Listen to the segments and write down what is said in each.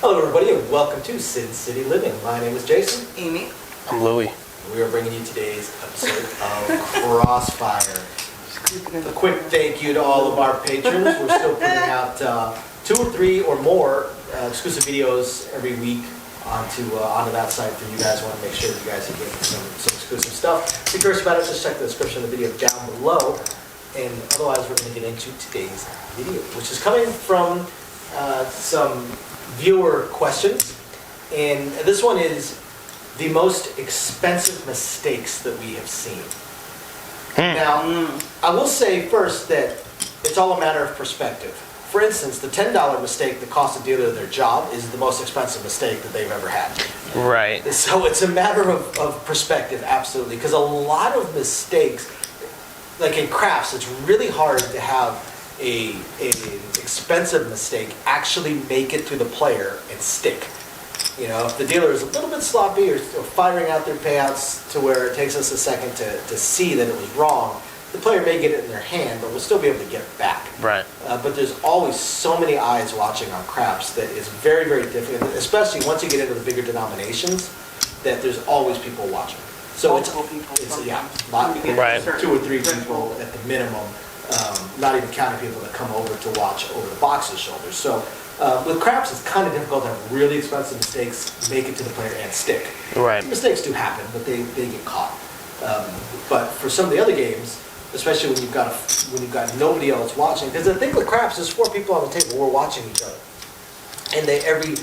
Hello everybody and welcome to Sin City Living. My name is Jason. Amy. I'm Louie. We are bringing you today's episode of Crossfire. A quick thank you to all of our patrons. We're still putting out 2 or 3 or more exclusive videos every week onto that site for you guys. I want to make sure that you guys are getting some exclusive stuff. If you're curious about it, just check the description of the video down below. And otherwise, we're going to get into today's video, which is coming from some viewer questions. And this one is the most expensive mistakes that we have seen. Now, I will say first that it's all a matter of perspective. For instance, the $10 mistake that cost a dealer their job is the most expensive mistake that they've ever had. Right. So it's a matter of perspective, absolutely. Because a lot of mistakes, like in crafts, it's really hard to have an expensive mistake actually make it to the player and stick. You know, if the dealer is a little bit sloppy or firing out their payouts to where it takes us a second to see that it was wrong, the player may get it in their hand, but we'll still be able to get it back. Right. But there's always so many eyes watching on craps that it's very, very difficult, especially once you get into the bigger denominations, that there's always people watching. So Multiple people. Right. 2 or 3 people at the minimum, not even counting people that come over to watch over the box's shoulders. So with craps, it's kind of difficult to have really expensive mistakes make it to the player and stick. Right. Mistakes do happen, but they get caught. But for some of the other games, especially when you've got nobody else watching, because the thing with craps is 4 people on the table, we're watching each other, and every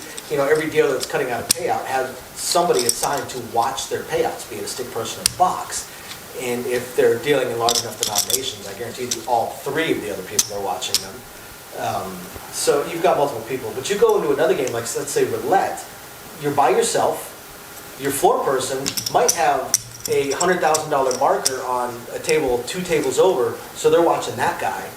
dealer that's cutting out a payout has somebody assigned to watch their payouts, be it a stick person in the box. And if they're dealing in large enough denominations, I guarantee you all 3 of the other people are watching them. So you've got multiple people, but you go into another game like, let's say, roulette. You're by yourself. Your floor person might have a $100,000 marker on a table 2 tables over, so they're watching that guy,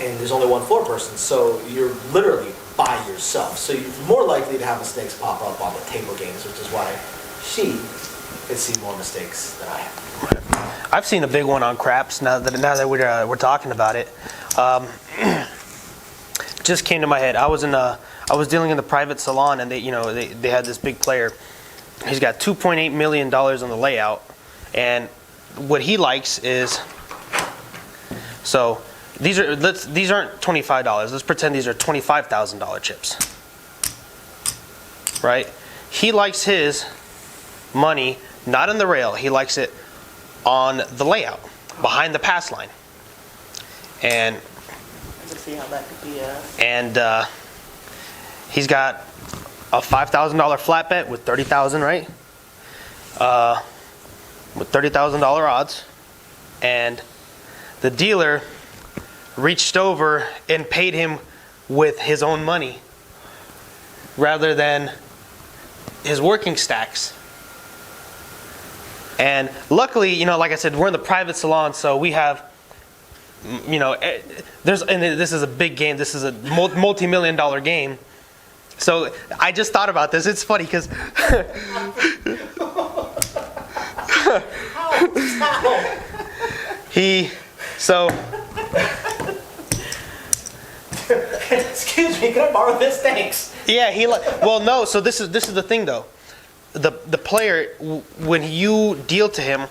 and there's only one floor person, so you're literally by yourself. So you're more likely to have mistakes pop up on the table games, which is why she can see more mistakes than I have. I've seen a big one on craps. Now that we're talking about it, just came to my head. I was dealing in the private salon, and they had this big player. He's got $2.8 million on the layout, and what he likes is, so these aren't $25. Let's pretend these are $25,000 chips, right? He likes his money not on the rail. He likes it on the layout behind the pass line, and Let's see how that could be he's got a $5,000 flat bet with $30,000, right? With $30,000 odds, and the dealer reached over and paid him with his own money rather than his working stacks. And luckily, like I said, we're in the private salon, so we have, and this is a big game. This is a multi-million-dollar game. So I just thought about this. It's funny because Excuse me, can I borrow this? Thanks. Yeah, no. So this is the thing though. The player, when you deal to him,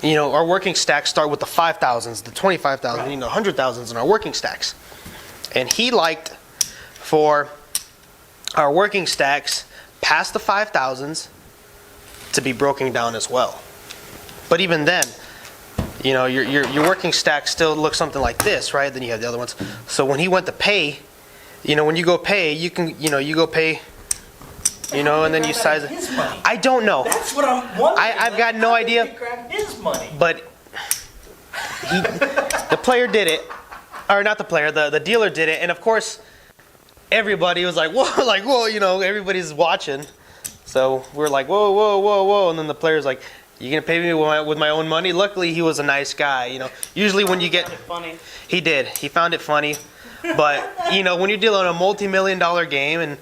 our working stacks start with the 5,000s, the 25,000, 100,000s in our working stacks, and he liked for our working stacks past the 5,000s to be broken down as well. But even then, your working stack still looks something like this, right? Then you have the other ones. So when he went to pay, when you go pay, you can, you go pay, and then you size it. His money. I don't know. That's what I'm wondering. I've got no idea. Grab his money. But the player did it, or not the player, the dealer did it, and of course, everybody was like, whoa, everybody's watching. So we're like, whoa, and then the player's like, you gonna pay me with my own money? Luckily, he was a nice guy. Usually when you get, funny. He did. He found it funny, but when you're dealing in a multi-million-dollar game, and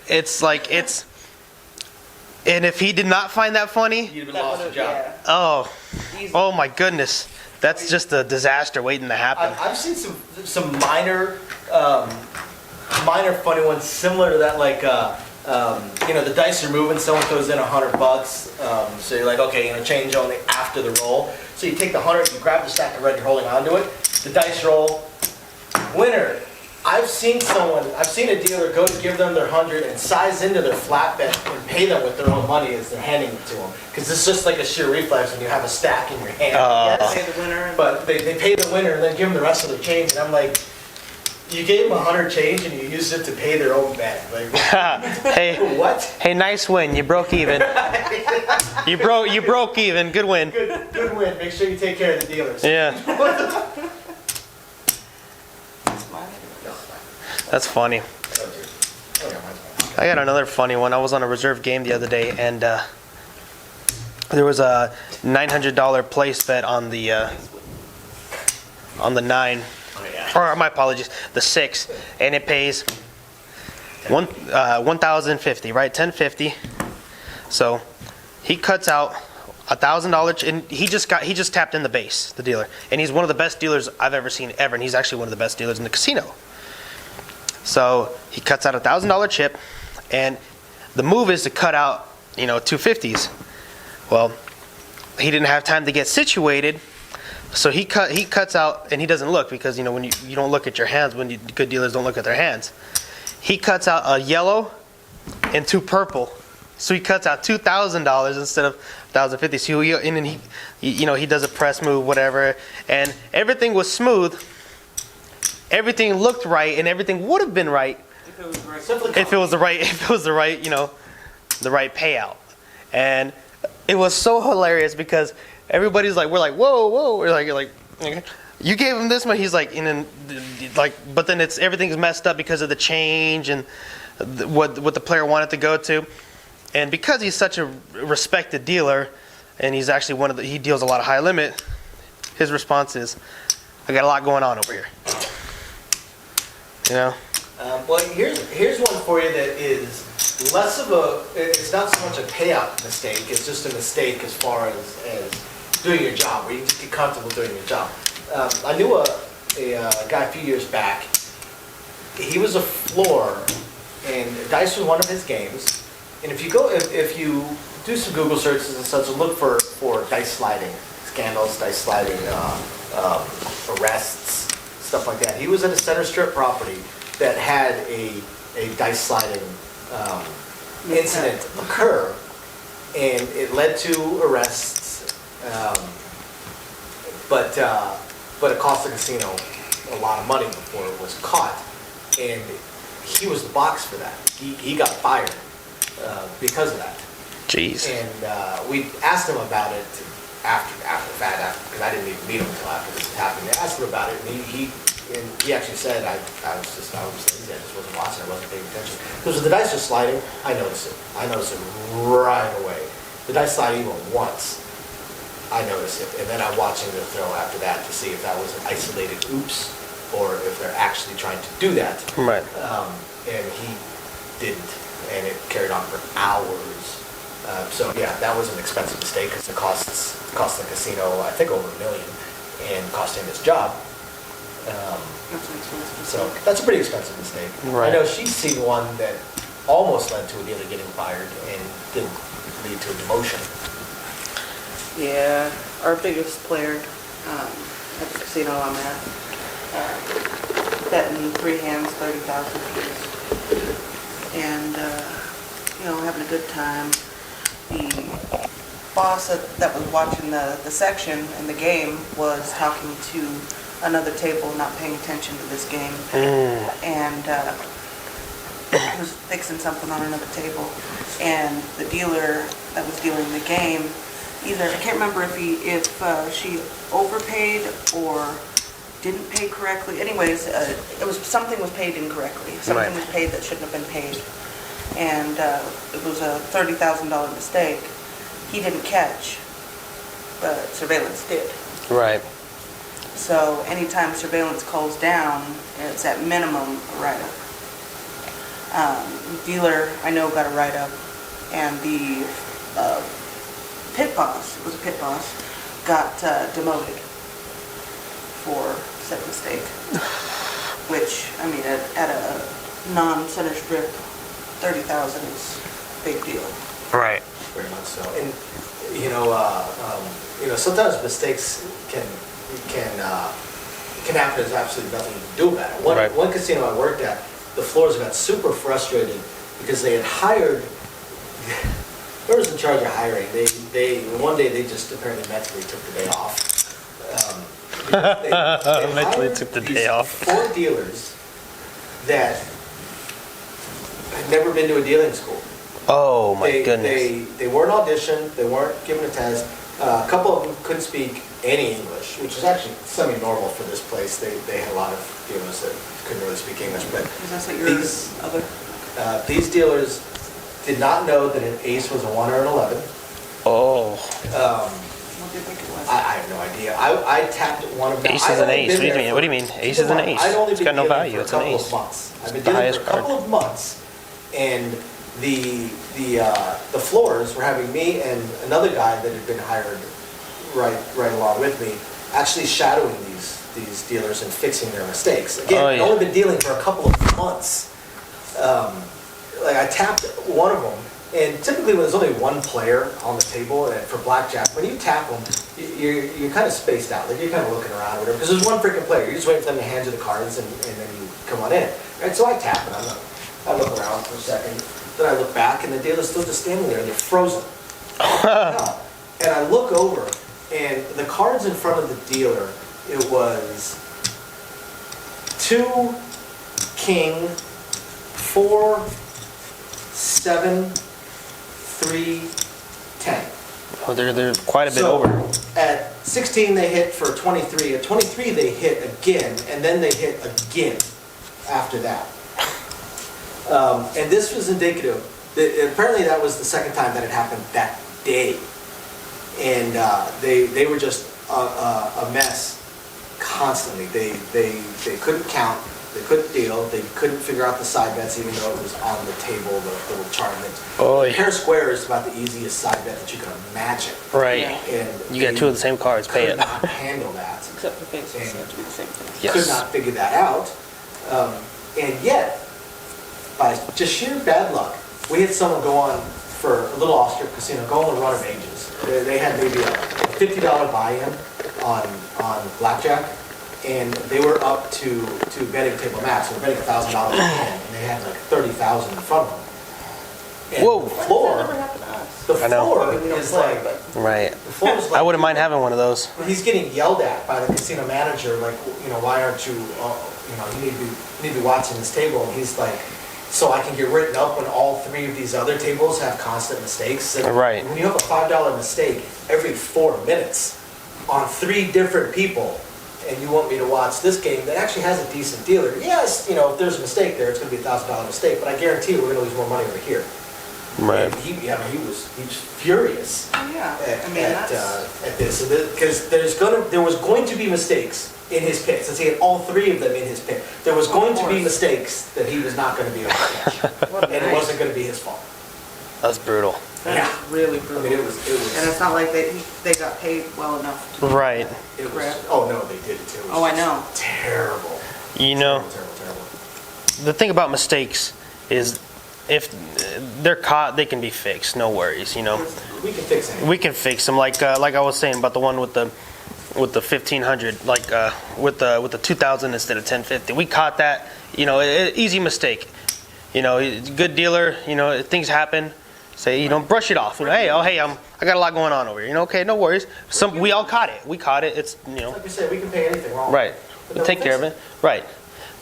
it's like and if he did not find that funny, You'd have lost your job. Yeah. oh my goodness, that's just a disaster waiting to happen. I've seen some minor mine are funny ones similar to that, like, the dice are moving, someone throws in $100, so you're like, okay, change only after the roll. So you take the 100, you grab the stack of red, you're holding onto it, the dice roll, winner. I've seen a dealer go to give them their 100 and size into their flat bet and pay them with their own money as they're handing it to them. Because it's just like a sheer reflex when you have a stack in your hand. Pay the winner. But they pay the winner and then give them the rest of their change. And I'm like, you gave them 100 change and you used it to pay their own bet. Like, Hey, what? Hey, nice win. You broke even. You broke even. Good win. Good win. Make sure you take care of the dealers. Yeah. That's mine. That's funny. I got another funny one. I was on a reserve game the other day, and there was a $900 place bet on the 9, or my apologies, the 6, and it pays $1,050, right? $1,050. So he cuts out $1,000, and he just tapped in the base, the dealer, and he's one of the best dealers I've ever seen ever, and he's actually one of the best dealers in the casino. So he cuts out $1,000 chip, and the move is to cut out, 250s. Well, he didn't have time to get situated, so he cuts out, and he doesn't look because when you don't look at your hands, when good dealers don't look at their hands. He cuts out a yellow and 2 purple, so he cuts out $2,000 instead of $1,050. So and then he does a press move, whatever, and everything was smooth. Everything looked right, and everything would have been right If it was right. if it was the right, the right payout. And it was so hilarious because everybody's like, we're like, whoa, we're like, you gave him this much. He's like, but then everything's messed up because of the change and what the player wanted to go to. And because he's such a respected dealer, and he's actually he deals a lot of high limit, his response is, I got a lot going on over here. Well, here's one for you that is less of it's not so much a payout mistake, it's just a mistake as far as doing your job, where you just get comfortable doing your job. I knew a guy a few years back. He was a floor, and dice was one of his games. And if you do some Google searches and such, and look for dice sliding scandals, dice sliding arrests, stuff like that. He was at a center strip property that had a dice sliding incident occur, and it led to arrests. But it cost the casino a lot of money before it was caught, and he was the box for that. He got fired because of that. Jeez. And we asked him about it after the fact, because I didn't even meet him until after this happened. They asked him about it, and he actually said, I was lazy, I just wasn't watching, I wasn't paying attention. Because when the dice are sliding, I noticed it right away. The dice slide even once, I noticed it, and then I'm watching the throw after that to see if that was an isolated oops, or if they're actually trying to do that. Right. And he didn't, and it carried on for hours. So yeah, that was an expensive mistake because it cost the casino, I think, over $1 million, and cost him his job. So that's a pretty expensive mistake. Right. I know she's seen one that almost led to a dealer getting fired and didn't lead to a demotion. Yeah, our biggest player at the casino I'm at, betting 3 hands, 30,000 apiece, and having a good time. The boss that was watching the section in the game was talking to another table, not paying attention to this game, and was fixing something on another table, and the dealer that was dealing the game, I can't remember if she overpaid or didn't pay correctly. Anyways, something was paid incorrectly. Something was paid that shouldn't have been paid, and it was a $30,000 mistake. He didn't catch, but surveillance did. Right. So anytime surveillance calls down, it's at minimum a write-up. Dealer, I know, got a write-up, and the pit boss, it was a pit boss, got demoted for said mistake. Which, I mean, at a non-center strip, 30,000 is a big deal. Right. Very much so. And, sometimes mistakes can happen. There's absolutely nothing you can do about it. Right. One casino I worked at, the floors got super frustrated because they had hired, whoever's in charge of hiring, one day they just apparently mentally took the day off. They Mentally took the day off. 4 dealers that had never been to a dealing school. Oh my goodness. They weren't auditioned, they weren't given a test. A couple of them couldn't speak any English, which is actually semi-normal for this place. They had a lot of dealers that couldn't really speak English. But Is that your other? these dealers did not know that an ace was a 1 or an 11. Oh. What do you think it was? I have no idea. I tapped one of them. Ace is an ace. What do you mean? Ace is an ace. I'd only It's been got no dealing value. for a It's an couple ace. of months. I've been It's the dealing highest for a couple card. of months, and the floors were having me and another guy that had been hired right along with me actually shadowing these dealers and fixing their mistakes. Again, I've only been dealing for a couple of months. I tapped one of them, and typically when there's only one player on the table and for blackjack, when you tap them, you're kind of spaced out. Like you're kind of looking around or whatever, because there's one freaking player. You're just waiting for them to hand you the cards, and then you come on in. Right? So I tap and I look around for a second. Then I look back, and the dealer's still just standing there, and they're frozen. And I look over, and the cards in front of the dealer, it was 2 king, 4 7 3 10. Oh, they're quite a bit So, over. At 16 they hit for 23. At 23 they hit again, and then they hit again after that. And this was indicative. Apparently that was the second time that it happened that day. And they were just a mess constantly. They couldn't count. They couldn't deal. They couldn't figure out the side bets, even though it was on the table, the little chart. Oh, yeah. Pair square is about the easiest side bet that you can imagine. Right. And You got 2 of the same cards. Pay could it. not handle that. Except for faces, it have to be the same thing. Yes. Could not figure that out. And yet, by just sheer bad luck, we had someone go on for a little off-strip casino, go on a run of ages. They had maybe a $50 buy-in on blackjack, and they were up to betting table max. They were betting $1,000 a hand, and they had like 30,000 in front of them. And Whoa. The That floor, never happened to us. the I know. floor We don't is play, like, but Right. the floor is like. I wouldn't mind having one of those. He's getting yelled at by the casino manager, like, why aren't you, you need to be watching this table. And he's like, so I can get written up when all 3 of these other tables have constant mistakes. And Right. when you have a $5 mistake every 4 minutes on 3 different people, and you want me to watch this game that actually has a decent dealer, yes, if there's a mistake there, it's going to be a $1,000 mistake, but I guarantee you we're going to lose more money over here. Right. And he was furious oh, yeah. at, I mean, that's at this, because there was going to be mistakes in his picks. Since he had all 3 of them in his pick, there was going to be course. mistakes that he was not going to be able to catch, what and it wasn't going to be his fault. That's brutal. That's Yeah. really I brutal. mean, it was. And it's not like they got paid well enough to Right. It was. Crap. Oh no, they did it too. It was Oh, I just know. Terrible. Terrible. The thing about mistakes is if they're caught, they can be fixed. No worries, We can fix it. We can fix them. Like I was saying about the one with the 1500, with the 2000 instead of 1050. We caught that. Easy mistake. Good dealer. Things happen. Say, brush it off. Hey, I got a lot going on over here. Okay, no worries. We all caught it. We caught it. It's Like we said, we can pay anything wrong. right. But We'll then take care of fix it. Right.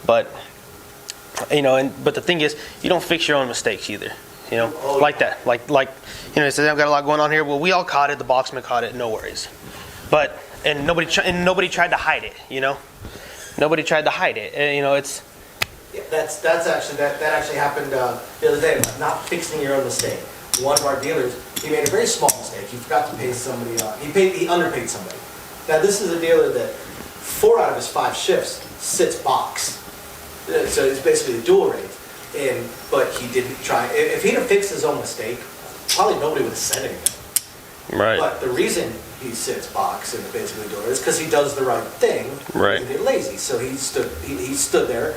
But but the thing is, you don't fix your own mistakes either. Oh, Like yeah. that. Like it says I've got a lot going on here. Well, we all caught it. The boxman caught it. No worries. But nobody tried to hide it. Nobody tried to hide it. It's Yeah, that's actually that actually happened the other day. About not fixing your own mistake. One of our dealers, he made a very small mistake. He forgot to pay somebody. He underpaid somebody. Now this is a dealer that 4 out of his 5 shifts sits box, so it's basically a dual rate. But he didn't try. If he'd have fixed his own mistake, probably nobody would have said anything. right. But the reason he sits box in the basically dual rate is because he does the right thing. Right. He's a bit lazy, so he stood there.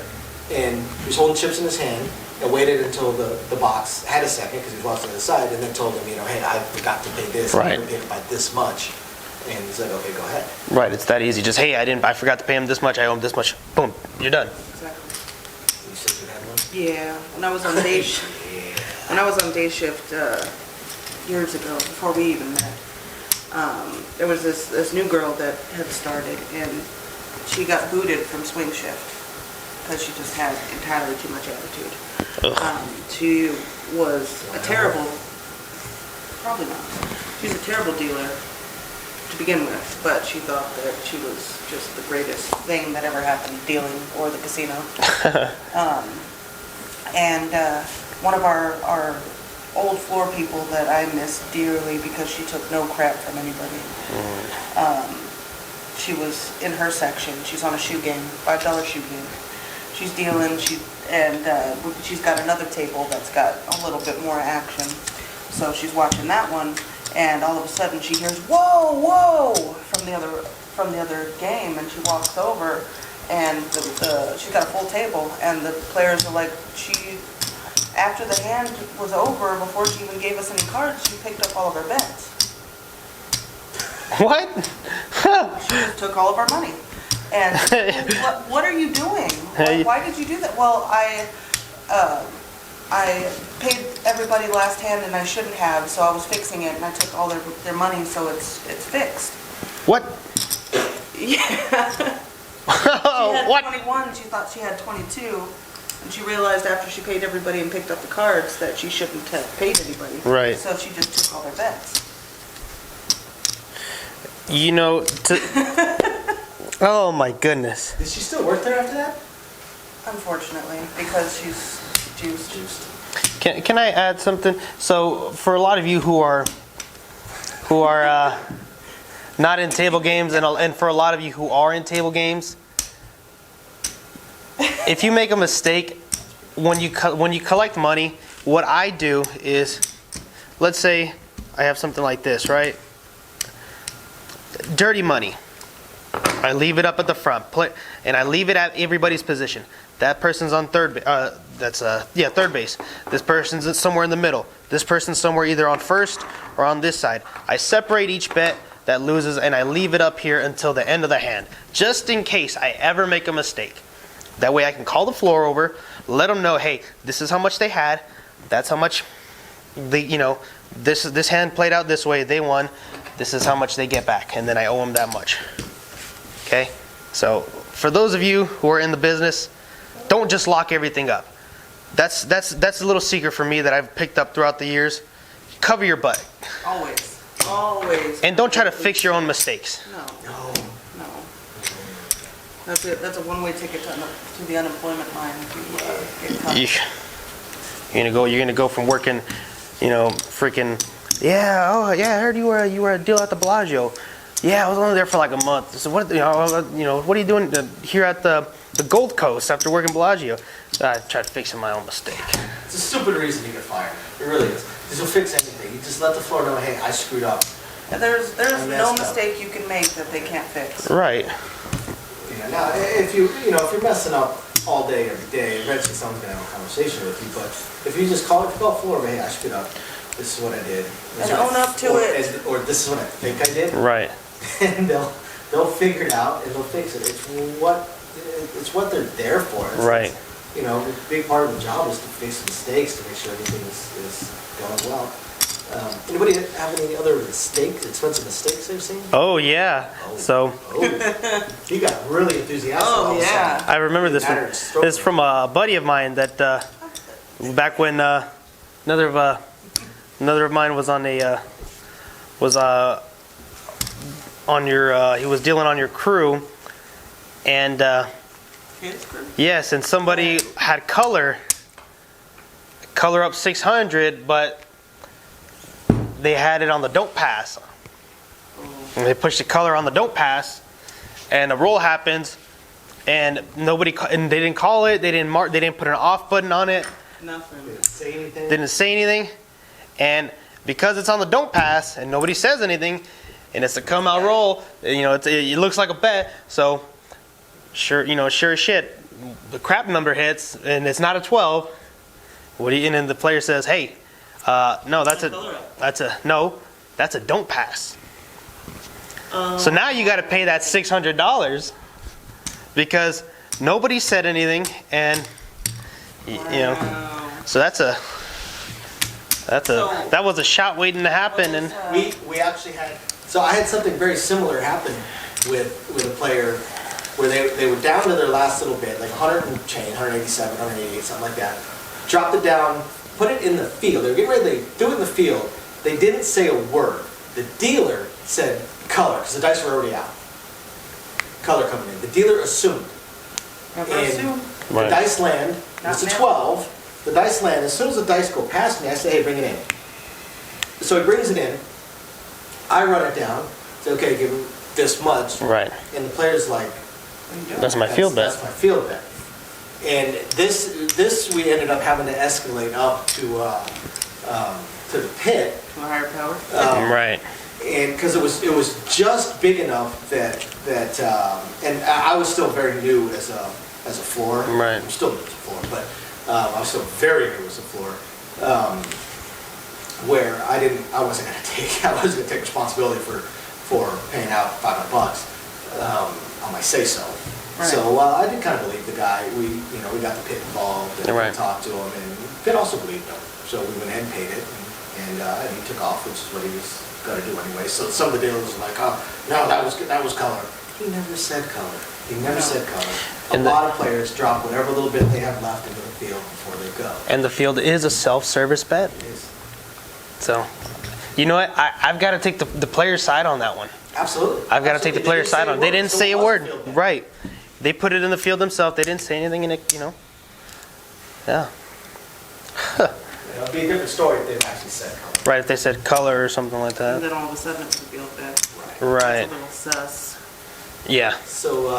and he was holding chips in his hand and waited until the box had a second because he was watching the other side, and then told him, hey, I forgot to pay this. Right. I paid it by this much. And he's like, okay, go ahead. Right, it's that easy. Just, hey, I forgot to pay him this much, I owe him this much. Boom, you're done. Exactly. You said you had one? Yeah, when I was on day when I was on day shift years ago, before we even met, there was this new girl that had started, and she got booted from swing shift because she just had entirely too much attitude. She was a terrible, probably not. She's a terrible dealer to begin with, but she thought that she was just the greatest thing that ever happened dealing or the casino. And one of our old floor people that I miss dearly because she took no crap from anybody. She was in her section. She's on a shoe game, $5 shoe game. She's dealing, and she's got another table that's got a little bit more action. So she's watching that one, and all of a sudden she hears "whoa, whoa" from the other game, and she walks over, and she's got a full table, and the players are like, after the hand was over, before she even gave us any cards, she picked up all of our bets. What? She just took all of our money. And what are you doing? Why did you do that? Well, I paid everybody last hand and I shouldn't have, so I was fixing it and I took all their money, so it's fixed. What? Yeah. She had What? 21, she thought she had 22, and she realized after she paid everybody and picked up the cards that she shouldn't have paid anybody. Right. So she just took all their bets. Oh my goodness. Did she still work there after that? Unfortunately, because she's juiced. Can I add something? So for a lot of you who are not in table games, and for a lot of you who are in table games, if you make a mistake when you collect money, what I do is, let's say I have something like this, right? Dirty money. I leave it up at the front, and I leave it at everybody's position. That person's on third base. This person's somewhere in the middle. This person's somewhere either on first or on this side. I separate each bet that loses, and I leave it up here until the end of the hand, just in case I ever make a mistake. That way I can call the floor over, let them know, hey, this is how much they had. That's how much this hand played out this way. They won. This is how much they get back, and then I owe them that much. Okay? So for those of you who are in the business, don't just lock everything up. That's a little secret for me that I've picked up throughout the years. Cover your butt. Always. And don't try to fix your own mistakes. No. That's it. That's a one-way ticket to the unemployment line if you get caught. You're gonna go from working, freaking, I heard you were a deal at the Bellagio. Yeah, I was only there for like a month. So what are you doing here at the Gold Coast after working Bellagio? I tried fixing my own mistake. It's a stupid reason to get fired. It really is. Because you'll fix anything. You just let the floor know, hey, I screwed up. And there's no mistake you can make that they can't fix. Right. Yeah. Now, if you're messing up all day, every day, eventually someone's gonna have a conversation with you. But if you just call the floor, hey, I screwed up. This is what I did. And own up to it. Or this is what I think I did. Right. And they'll figure it out and they'll fix it. It's what they're there for. Right. A big part of the job is to fix mistakes to make sure everything is going well. Anybody have any other expensive mistakes they've seen? Oh yeah. You got really enthusiastic. Oh yeah. I remember this one. This is from a buddy of mine that back when another of mine was on he was dealing on your crew, and yes, and somebody had color up 600, but they had it on the don't pass. And they pushed the color on the don't pass, and a roll happens, and they didn't call it. They didn't put an off button on it. Nothing. Didn't say anything. And because it's on the don't pass and nobody says anything, and it's a come out roll, it looks like a bet. So sure as shit, the crap number hits and it's not a 12, and then the player says, "Hey, no, that's a don't pass." So now you got to pay that $600 because nobody said anything, and you know, so that was a shot waiting to happen, and We actually had, so I had something very similar happen with a player where they were down to their last little bit, like 100 and change, 187, 188, something like that. Dropped it down, put it in the field. They were getting ready to do it in the field. They didn't say a word. The dealer said color, because the dice were already out. Color coming in. The dealer assumed. Never And assume. the dice land, it's a Not 12. The dice land, as soon as the dice go past me, I say, hey, bring it in. So he brings it in. I run it down. Say, okay, give him this much. right. And the player's like, That's my field bet. That's my field bet. And this we ended up having to escalate up to the pit. To a higher power. Right. And because it was just big enough that and I was still very new as a floor. Right. I'm still new as a floor, but I was still very new as a floor. Where I wasn't going to take responsibility for paying out $500 on my say so. Right. So I did kind of believe the guy. We got the pit involved and Right. we talked to him, and Pit also believed him. So we went ahead and paid it, and he took off, which is what he was going to do anyway. So some of the dealers were like, "Oh, no, that was color." He never said color. He never said color. A lot of players drop whatever little bit they have left into the field before they go. And the field is a self-service bet. It is. So, you know what? I've got to take the player's side on that one. Absolutely. I've got to take the player's side on it. They didn't say a word. Right. Right. They put it in the field themselves. They didn't say anything in it, you know. Yeah. It'd be a different story if they actually said color. Right, if they said color or something like And that. then all of a sudden it's a field bet. Right. It's a little sus. Yeah. So,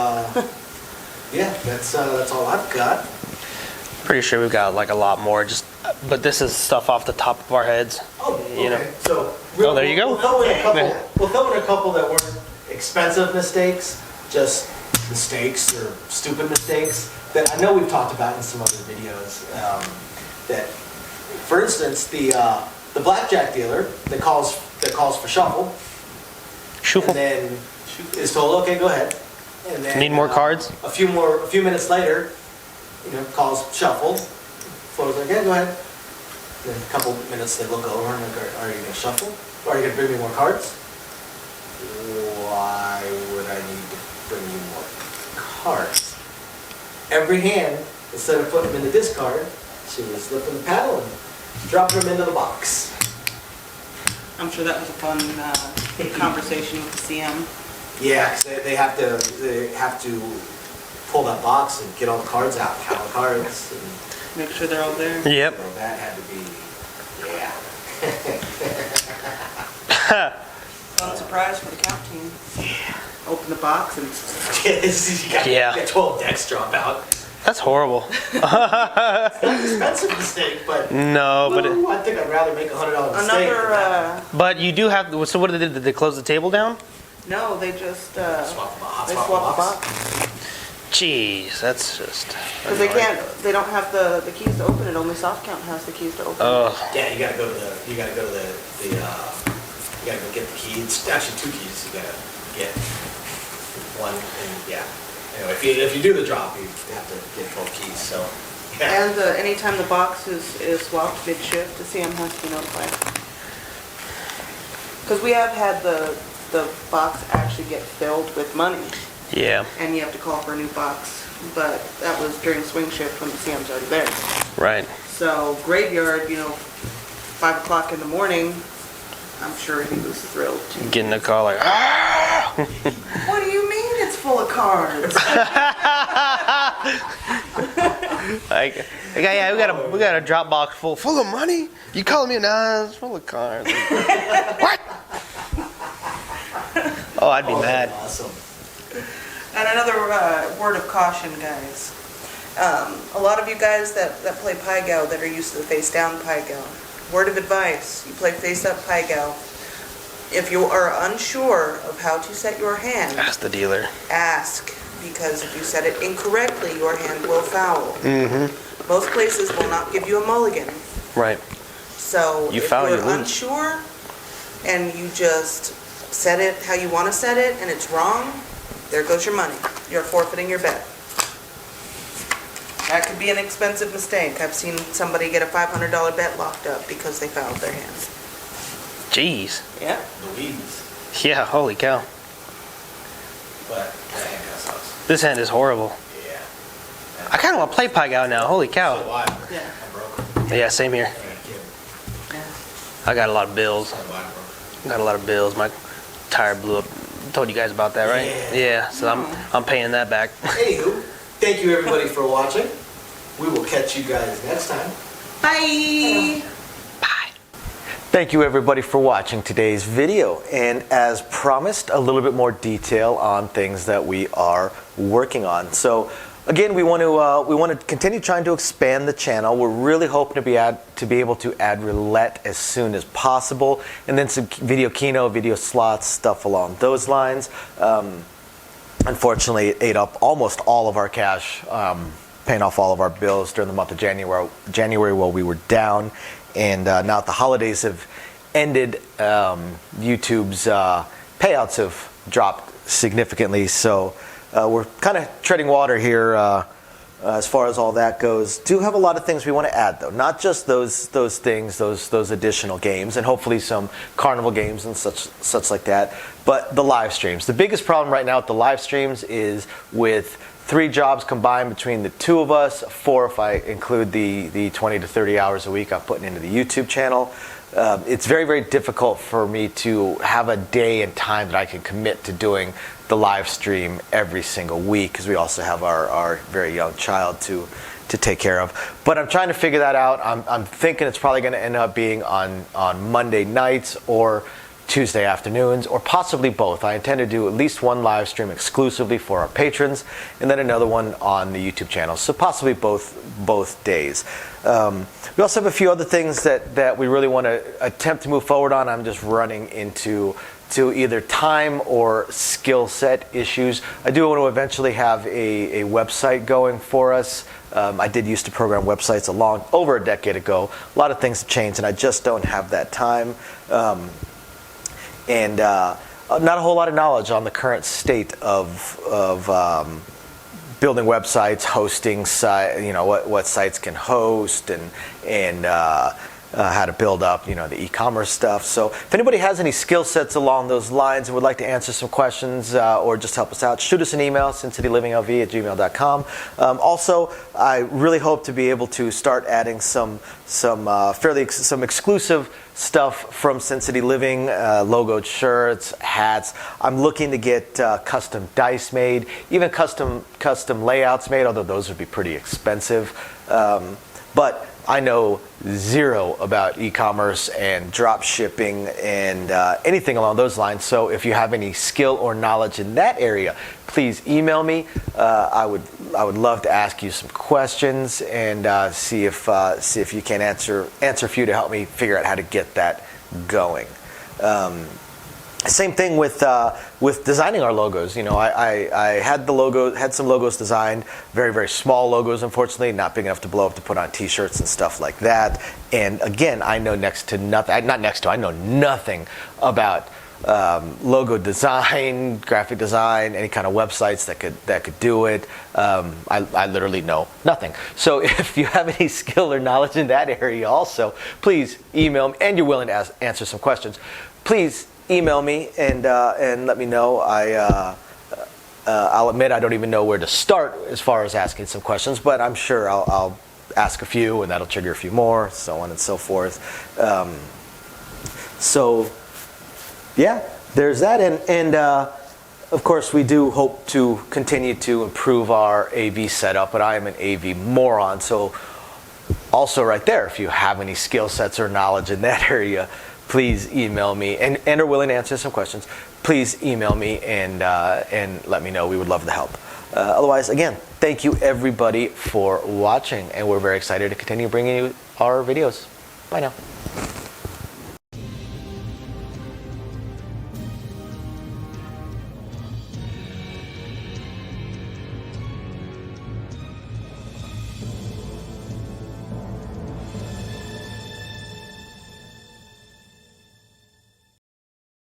yeah, that's all I've got. Pretty sure we've got like a lot more, but this is stuff off the top of our heads. Oh, okay. You know. So, there you go. We'll throw in a couple that weren't expensive mistakes, just mistakes or stupid mistakes that I know we've talked about in some other videos. That, for instance, the blackjack dealer that calls for shuffle, and then is told, okay, go ahead. And then Need more cards? A few minutes later, calls shuffle. Flo's like, yeah, go ahead. Then a couple minutes they look over and like, are you gonna shuffle? Or are you gonna bring me more cards? Why would I need to bring you more cards? Every hand, instead of putting them in the discard, she was lifting the paddle and dropping them into the box. I'm sure that was a fun conversation with the CM. Yeah, 'cause they have to pull that box and get all the cards out, count the cards. And Make sure they're all there. Yep. so that had to be, yeah. Fun surprise for the count team. Open the box and You got 12 decks drop out. That's horrible. It's not an expensive mistake, but No, but I think I'd rather make $100 mistake. another. but you do have. So what did they do? Did they close the table down? No, they just Swap the box. they swap the box Jeez, that's just. because they can't. They don't have the keys to open it. Only soft count has the keys to open it. Oh, Yeah, you gotta go to the you gotta go get the keys. Actually, 2 keys. You gotta get one, and yeah. Anyway, if you do the drop, you have to get both keys. So yeah. And anytime the box is swapped mid-shift, the CM has to be notified. Because we have had the box actually get filled with money, yeah, and you have to call for a new box. But that was during swing shift when the CM's already there. right. So graveyard, 5 o'clock in the morning, I'm sure he was thrilled. Getting the call like, ah! What do you mean it's full of cards? Like, yeah, we got a drop box full of money. You calling me? Nah, it's full of cards. What? Oh, I'd be mad. Awesome. And another word of caution, guys. A lot of you guys that play Pai Gow that are used to the face down Pai Gow. Word of advice, you play face up Pai Gow. If you are unsure of how to set your hand, Ask the dealer. ask. because if you set it incorrectly, your hand will foul. Most places will not give you a mulligan. Right. So You if foul, you're you lose. unsure and you just set it how you want to set it and it's wrong, there goes your money. You're forfeiting your bet. That could be an expensive mistake. I've seen somebody get a $500 bet locked up because they fouled their hand. Jeez. Yeah. Louise. Yeah, holy cow. But that hand kind of sucks. This hand is horrible. Yeah. I kind of want to play Pie Out now. Holy So cow. why? Yeah. I'm broke. Yeah, same here. I got a kid. Yeah. I got a lot of bills. So why I'm broke. Got a lot of bills. My tire blew up. Told you guys about that, right? Yeah. So I'm paying that back. Anywho, thank you everybody for watching. We will catch you guys next time. Bye. Bye. Thank you everybody for watching today's video, and as promised, a little bit more detail on things that we are working on. So again, we want to continue trying to expand the channel. We're really hoping to be able to add roulette as soon as possible, and then some video keno, video slots, stuff along those lines. Unfortunately, it ate up almost all of our cash, paying off all of our bills during the month of January while we were down. And now that the holidays have ended, YouTube's payouts have dropped significantly. So we're kind of treading water here as far as all that goes. Do have a lot of things we want to add, though. Not just those things, those additional games, and hopefully some carnival games and such like that. But the live streams. The biggest problem right now with the live streams is with 3 jobs combined between the 2 of us, 4 if I include the 20 to 30 hours a week I'm putting into the YouTube channel. It's very, very difficult for me to have a day and time that I can commit to doing the live stream every single week, because we also have our very young child to take care of. But I'm trying to figure that out. I'm thinking it's probably going to end up being on Monday nights or Tuesday afternoons, or possibly both. I intend to do at least one live stream exclusively for our patrons, and then another one on the YouTube channel. So possibly both days. We also have a few other things that we really want to attempt to move forward on. I'm just running into either time or skill set issues. I do want to eventually have a website going for us. I did used to program websites over a decade ago. A lot of things have changed, and I just don't have that time. And not a whole lot of knowledge on the current state of building websites, hosting what sites can host, and how to build up the e-commerce stuff. So if anybody has any skill sets along those lines and would like to answer some questions or just help us out, shoot us an email, sincitylivingLV@gmail.com. Also, I really hope to be able to start adding some exclusive stuff from Sin City Living, logoed shirts, hats. I'm looking to get custom dice made, even custom layouts made, although those would be pretty expensive. But I know zero about e-commerce and drop shipping and anything along those lines. So if you have any skill or knowledge in that area, please email me. I would love to ask you some questions and see if you can answer a few to help me figure out how to get that going. Same thing with designing our logos. I had some logos designed, very, very small logos, unfortunately, not big enough to blow up to put on T-shirts and stuff like that. And again, I know I know nothing about logo design, graphic design, any kind of websites that could do it. I literally know nothing. So if you have any skill or knowledge in that area, also please email me, and you're willing to answer some questions. Please email me and let me know. I'll admit I don't even know where to start as far as asking some questions, but I'm sure I'll ask a few, and that'll trigger a few more, so on and so forth. So yeah, there's that, and of course we do hope to continue to improve our AV setup, but I am an AV moron, so also right there, if you have any skill sets or knowledge in that area, please email me, and are willing to answer some questions. Please email me and let me know. We would love to help. Otherwise, again, thank you everybody for watching, and we're very excited to continue bringing you our videos. Bye now.